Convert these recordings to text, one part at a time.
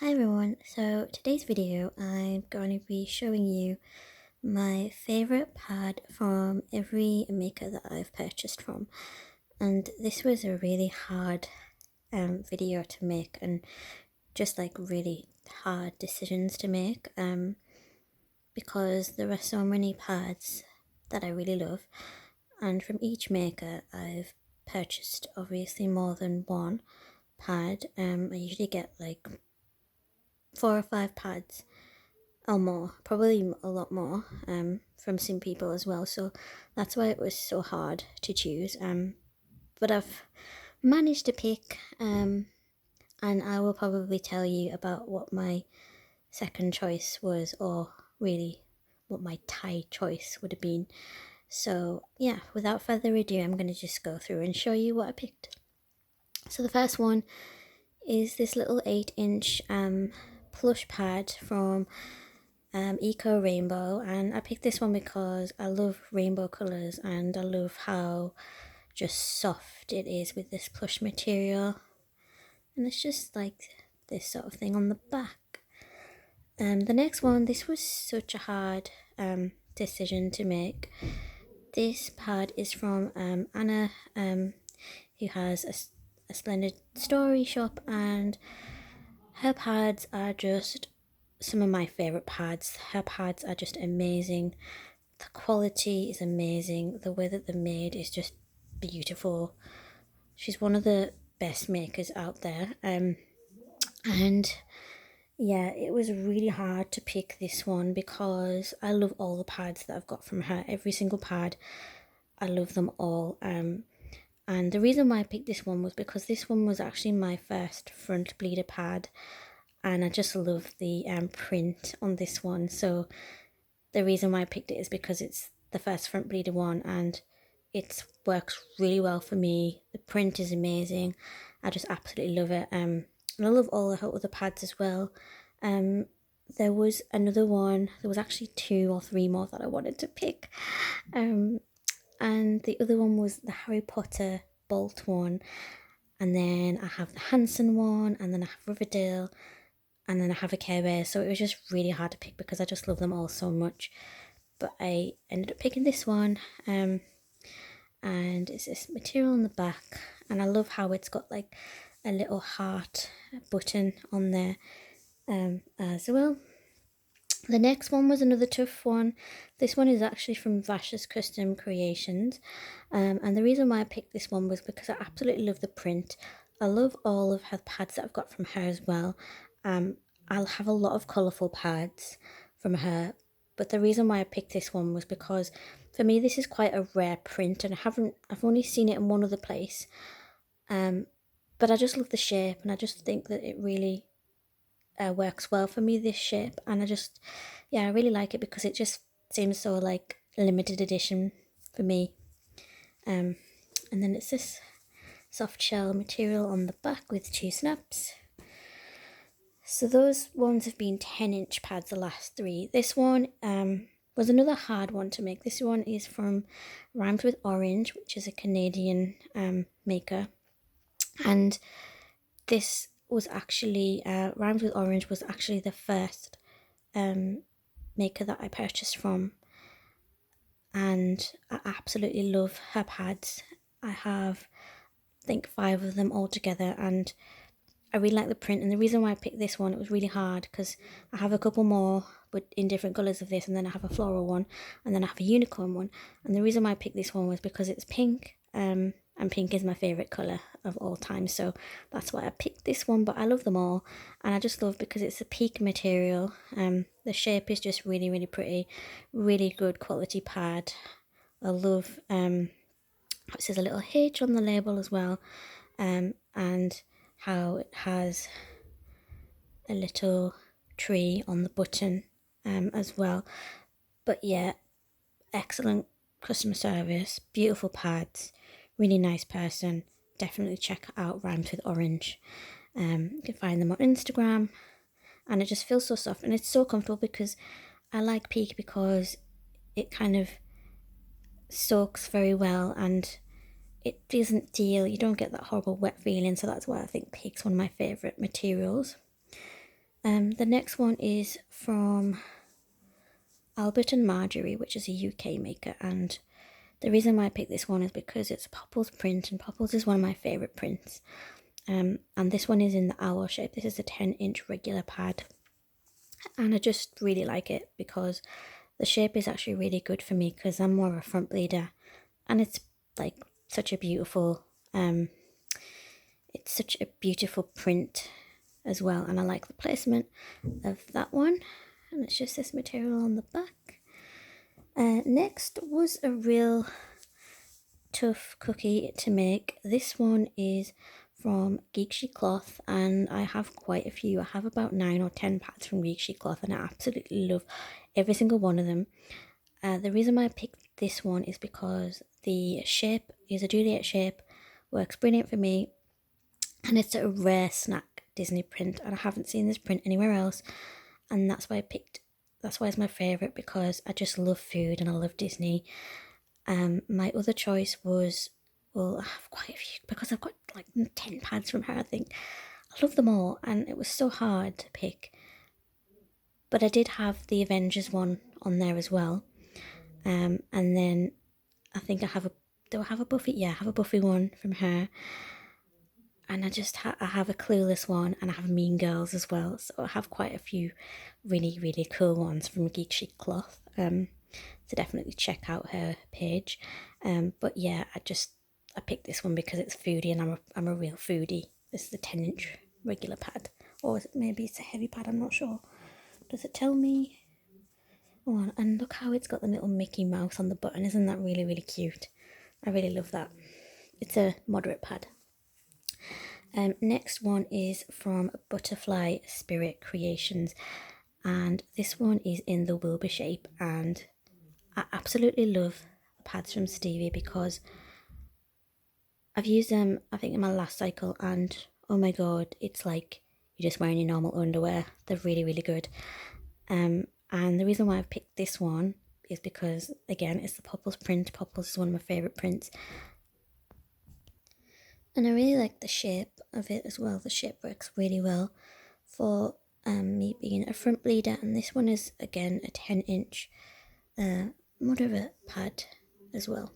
Hi everyone, so today's video I'm going to be showing you my favourite pad from every maker that I've purchased from, and this was a really hard video to make and just like really hard decisions to make because there are so many pads that I really love, and from each maker I've purchased obviously more than one pad. I usually get like 4 or 5 pads or more, probably a lot more, from some people as well. So that's why it was so hard to choose. But I've managed to pick, and I will probably tell you about what my second choice was, or really what my tie choice would have been. So yeah, without further ado, I'm going to just go through and show you what I picked. So the first one is this little 8-inch plush pad from Eco Rainbow, and I picked this one because I love rainbow colours and I love how just soft it is with this plush material, and it's just like this sort of thing on the back. The next one, this was such a hard decision to make. This pad is from Anna, who has a splendid story shop, and her pads are just some of my favourite pads. Her pads are just amazing. The quality is amazing. The way that they're made is just beautiful. She's one of the best makers out there. And yeah, it was really hard to pick this one because I love all the pads that I've got from her. Every single pad, I love them all. And the reason why I picked this one was because this one was actually my first front bleeder pad, and I just love the print on this one. So the reason why I picked it is because it's the first front bleeder one, and it works really well for me. The print is amazing. I just absolutely love it. And I love all the other pads as well. There was another one. There was actually 2 or 3 more that I wanted to pick. And the other one was the Harry Potter Bolt one. And then I have the Hanson one, and then I have Riverdale, and then I have a Care Bear. So it was just really hard to pick because I just love them all so much. But I ended up picking this one, and it's this material on the back, and I love how it's got like a little heart button on there as well. The next one was another tough one. This one is actually from Vash's Custom Creations, and the reason why I picked this one was because I absolutely love the print. I love all of her pads that I've got from her as well. I'll have a lot of colourful pads from her, but the reason why I picked this one was because for me this is quite a rare print, and I've only seen it in one other place. But I just love the shape, and I just think that it really works well for me, this shape, and I really like it because it just seems so like limited edition for me. And then it's this soft shell material on the back with 2 snaps. So those ones have been 10-inch pads, the last 3. This one was another hard one to make. This one is from Rhymes with Orange, which is a Canadian maker, and this was actually Rhymes with Orange was actually the first maker that I purchased from, and I absolutely love her pads. I have, I think, 5 of them all together, and I really like the print. And the reason why I picked this one, it was really hard because I have a couple more but in different colours of this, and then I have a floral one, and then I have a unicorn one. And the reason why I picked this one was because it's pink, and pink is my favourite colour of all time, so that's why I picked this one. But I love them all, and I just love because it's a peak material. The shape is just really, really pretty, really good quality pad. I love it says a little H on the label as well, and how it has a little tree on the button as well. But yeah, excellent customer service, beautiful pads, really nice person. Definitely check out Rhymes with Orange. You can find them on Instagram, and it just feels so soft and it's so comfortable because I like Peak because it kind of soaks very well and it doesn't deal, you don't get that horrible wet feeling, so that's why I think Peak's one of my favourite materials. The next one is from Albert and Marjorie, which is a UK maker, and the reason why I picked this one is because it's a Popples print, and Popples is one of my favourite prints. And this one is in the owl shape. This is a 10-inch regular pad, and I just really like it because the shape is actually really good for me because I'm more of a front bleeder, and it's like such a beautiful it's such a beautiful print as well, and I like the placement of that one. And it's just this material on the back. Next was a real tough cookie to make. This one is from Geek Chic Cloth, and I have quite a few. I have about 9 or 10 pads from Geek Chic Cloth, and I absolutely love every single one of them. The reason why I picked this one is because the shape is a Juliet shape, works brilliant for me, and it's a rare snack Disney print, and I haven't seen this print anywhere else, and that's why it's my favourite, because I just love food and I love Disney. My other choice was, well, I have quite a few because I've got like 10 pads from her, I think. I love them all, and it was so hard to pick. But I did have the Avengers one on there as well. And then I think I have do I have a Buffy? Yeah, I have a Buffy one from her. And I have a Clueless one, and I have Mean Girls as well. So I have quite a few really, really cool ones from Geek Chic Cloth. So definitely check out her page. But yeah, I picked this one because it's foodie, and I'm a real foodie. This is a 10-inch regular pad, or maybe it's a heavy pad. I'm not sure. Does it tell me? Oh, and look how it's got the little Mickey Mouse on the button. Isn't that really, really cute? I really love that. It's a moderate pad. Next one is from Butterfly Spirit Creations, and this one is in the Wilbur shape, and I absolutely love the pads from Stevie because I've used them, I think, in my last cycle, and oh my god, it's like you're just wearing your normal underwear. They're really, really good. And the reason why I've picked this one is because, again, it's the Popples print. Popples is one of my favourite prints, and I really like the shape of it as well. The shape works really well for me being a front bleeder, and this one is again a 10-inch moderate pad as well.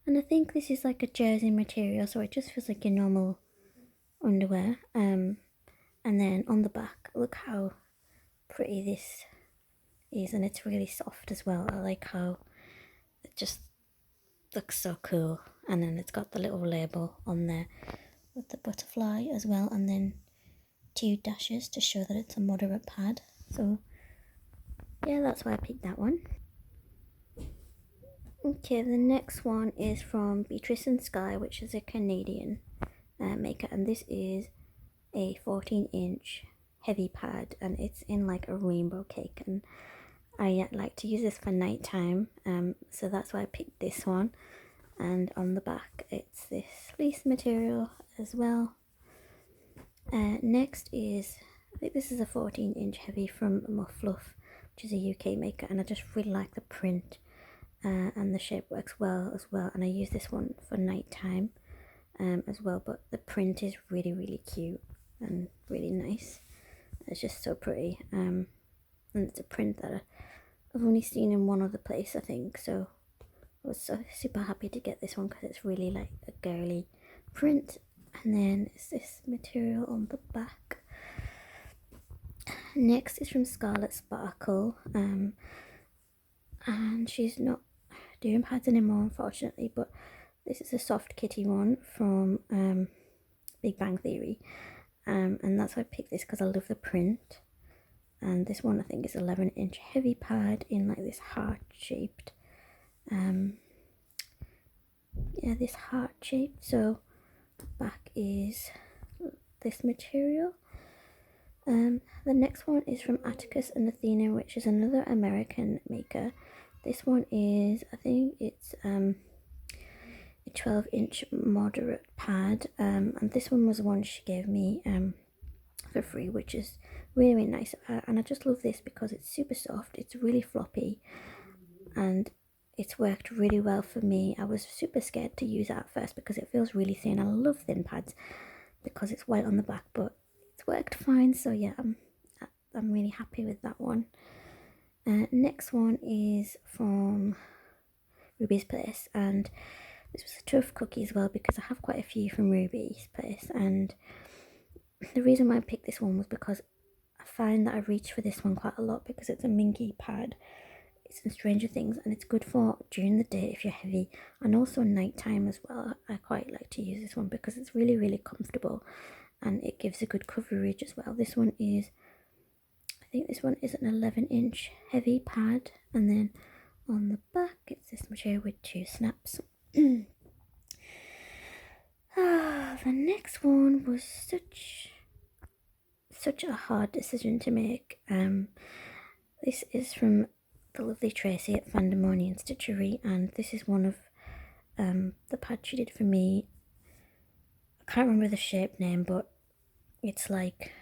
And I think this is like a jersey material, so it just feels like your normal underwear. And then on the back, look how pretty this is, and it's really soft as well. I like how it just looks so cool. And then it's got the little label on there with the butterfly as well, and then 2 dashes to show that it's a moderate pad. So yeah, that's why I picked that one. Okay, the next one is from Beatrice and Sky, which is a Canadian maker, and this is a 14-inch heavy pad, and it's in like a rainbow cake, and I like to use this for nighttime, so that's why I picked this one. And on the back it's this fleece material as well. Next is, I think this is a 14-inch heavy from Muffluff, which is a UK maker, and I just really like the print, and the shape works well as well, and I use this one for nighttime as well. But the print is really, really cute and really nice. It's just so pretty, and it's a print that I've only seen in one other place, I think, so I was so super happy to get this one because it's really like a girly print. And then it's this material on the back. Next is from Scarlet Sparkle, and she's not doing pads anymore, unfortunately, but this is a soft kitty one from Big Bang Theory, and that's why I picked this because I love the print. And this one I think is 11-inch heavy pad in like this heart shaped, this heart shape. So back is this material. The next one is from Atticus and Athena, which is another American maker. This one is, I think it's a 12-inch moderate pad, and this one was the one she gave me for free, which is really, really nice. And I just love this because it's super soft, it's really floppy, and it's worked really well for me. I was super scared to use it at first because it feels really thin. I love thin pads because it's white on the back, but it's worked fine. So yeah, I'm really happy with that one. Next one is from Ruby's Place, and this was a tough cookie as well because I have quite a few from Ruby's Place, and the reason why I picked this one was because I find that I reach for this one quite a lot because it's a minky pad. It's in Stranger Things, and it's good for during the day if you're heavy, and also nighttime as well. I quite like to use this one because it's really, really comfortable, and it gives a good coverage as well. This one is, I think this one is an 11-inch heavy pad, and then on the back it's this material with 2 snaps. The next one was such a hard decision to make. This is from the lovely Tracy at Vandemonian Stitchery, and this is one of the pads she did for me. I can't remember the shape name, but it's like,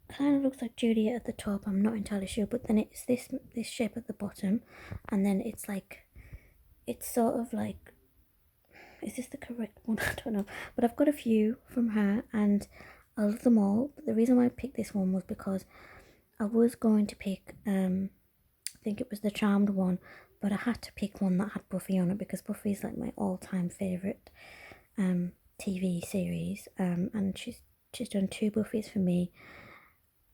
kind of looks like Juliet at the top, I'm not entirely sure, but then it's this shape at the bottom, and then it's like, it's sort of like, is this the correct one? I don't know, but I've got a few from her and I love them all. But the reason why I picked this one was because I was going to pick I think it was the Charmed one, but I had to pick one that had Buffy on it because Buffy is like my all-time favourite TV series, and she's done 2 Buffys for me,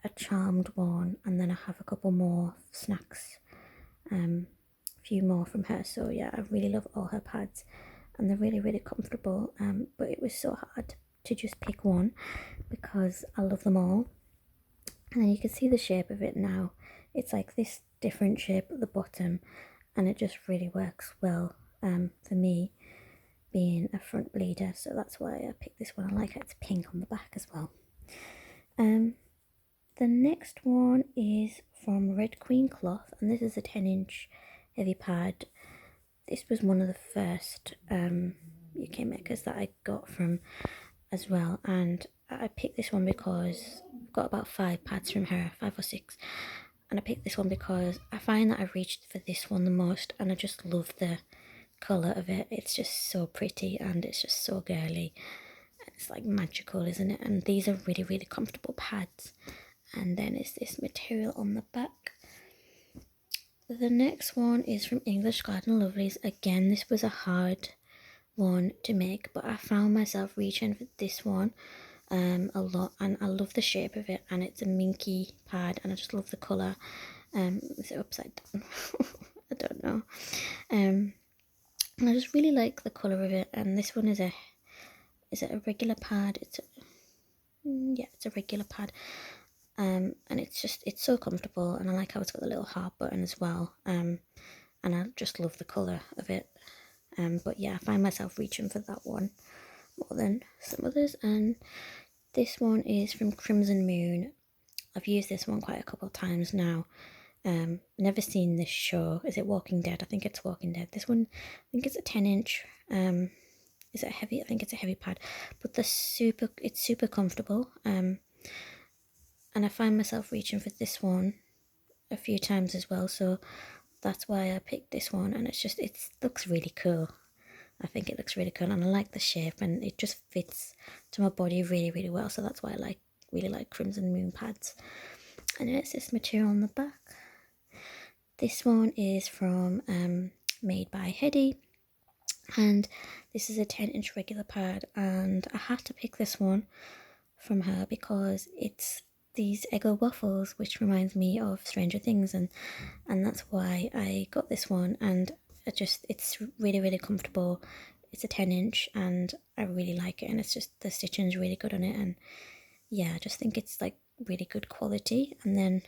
a Charmed one, and then I have a couple more snacks, a few more from her. So yeah, I really love all her pads, and they're really, really comfortable. But it was so hard to just pick one because I love them all. And then you can see the shape of it now. It's like this different shape at the bottom, and it just really works well for me being a front bleeder. So that's why I picked this one. I like it. It's pink on the back as well. The next one is from Red Queen Cloth, and this is a 10-inch heavy pad. This was one of the first UK makers that I got from as well, and I picked this one because I've got about 5 pads from her, 5 or 6, and I picked this one because I find that I've reached for this one the most, and I just love the colour of it. It's just so pretty and it's just so girly. It's like magical, isn't it? And these are really, really comfortable pads. And then it's this material on the back. The next one is from English Garden Lovelies. Again, this was a hard one to make, but I found myself reaching for this one a lot, and I love the shape of it, and it's a minky pad, and I just love the colour. Is it upside down? I don't know. And I just really like the colour of it, and this one is it a regular pad? Yeah, it's a regular pad. And it's so comfortable, and I like how it's got the little heart button as well. And I just love the colour of it. But yeah, I find myself reaching for that one more than some others. And this one is from Crimson Moon. I've used this one quite a couple of times now. Never seen this show. Is it Walking Dead? I think it's Walking Dead. This one, I think it's a 10-inch. Is it heavy? I think it's a heavy pad, but it's super comfortable. And I find myself reaching for this one a few times as well, so that's why I picked this one. And it looks really cool. I think it looks really cool, and I like the shape, and it just fits to my body really, really well. So that's why I really like Crimson Moon pads. And then it's this material on the back. This one is from Made by Hedy, and this is a 10-inch regular pad, and I had to pick this one from her because it's these Eggo waffles, which reminds me of Stranger Things, and that's why I got this one. And it's really, really comfortable. It's a 10-inch, and I really like it, and it's just the stitching is really good on it, and yeah, I just think it's like really good quality. And then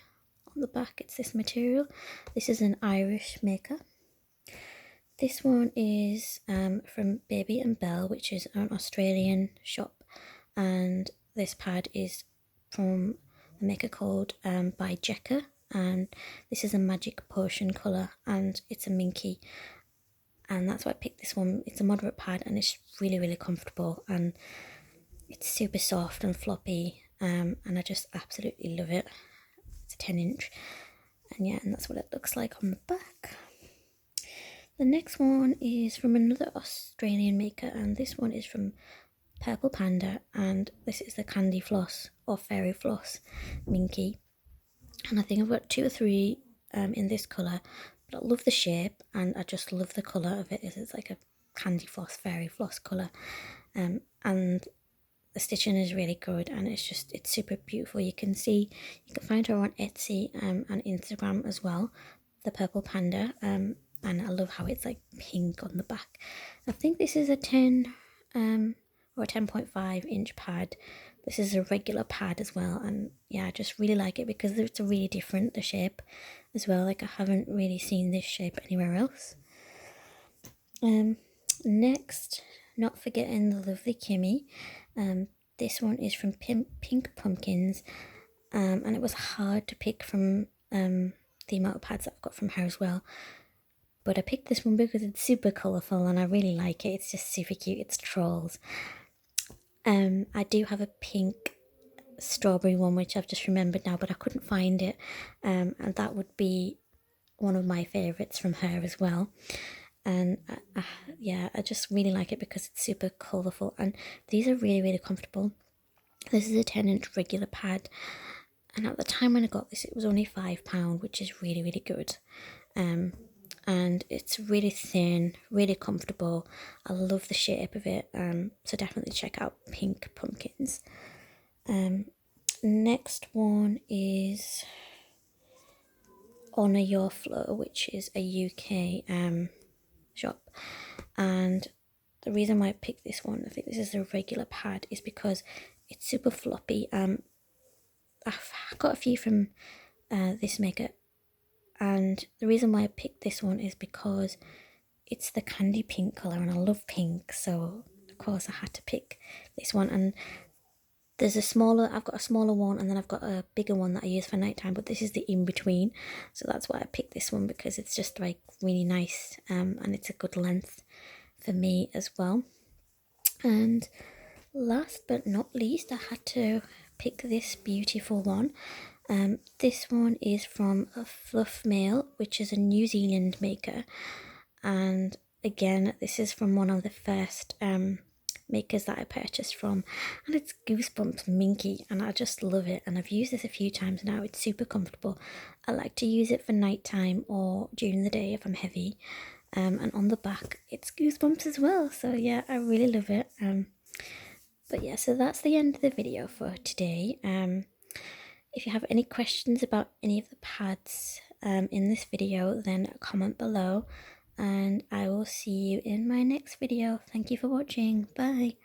on the back it's this material. This is an Irish maker. This one is from Baby and Belle, which is an Australian shop, and this pad is from a maker called by Jekka, and this is a magic potion colour, and it's a minky, and that's why I picked this one. It's a moderate pad, and it's really, really comfortable, and it's super soft and floppy, and I just absolutely love it. It's a 10-inch, and yeah, and that's what it looks like on the back. The next one is from another Australian maker, and this one is from Purple Panda, and this is the Candy Floss or Fairy Floss Minky. And I think I've got 2 or 3 in this colour, but I love the shape and I just love the colour of it. It's like a candy floss, fairy floss colour, and the stitching is really good, and it's super beautiful. You can find her on Etsy and Instagram as well, the Purple Panda, and I love how it's like pink on the back. I think this is a 10 or a 10.5 inch pad. This is a regular pad as well, and yeah, I just really like it because it's a really different, the shape as well. Like I haven't really seen this shape anywhere else. Next, not forgetting the lovely Kimmy. This one is from Pink Pumpkins, and it was hard to pick from the amount of pads that I've got from her as well. But I picked this one because it's super colourful and I really like it. It's just super cute. It's Trolls. I do have a pink strawberry one which I've just remembered now, but I couldn't find it, and that would be one of my favourites from her as well. And yeah, I just really like it because it's super colourful, and these are really comfortable. This is a 10-inch regular pad, and at the time when I got this it was only £5, which is really good. And it's really thin, really comfortable. I love the shape of it, so definitely check out Pink Pumpkins. Next one is Honour Your Flow, which is a UK shop, and the reason why I picked this one, I think this is a regular pad, is because it's super floppy. I've got a few from this maker, and the reason why I picked this one is because it's the candy pink colour and I love pink, so of course I had to pick this one. And I've got a smaller one and then I've got a bigger one that I use for nighttime, but this is the in-between, so that's why I picked this one, because it's just like really nice, and it's a good length for me as well. And last but not least, I had to pick this beautiful one. This one is from a Fluff Mail, which is a New Zealand maker, and again this is from one of the first makers that I purchased from, and it's Goosebumps Minky, and I just love it, and I've used this a few times now. It's super comfortable. I like to use it for nighttime or during the day if I'm heavy, and on the back it's Goosebumps as well, so yeah, I really love it. But yeah, so that's the end of the video for today. If you have any questions about any of the pads in this video, then comment below, and I will see you in my next video. Thank you for watching. Bye.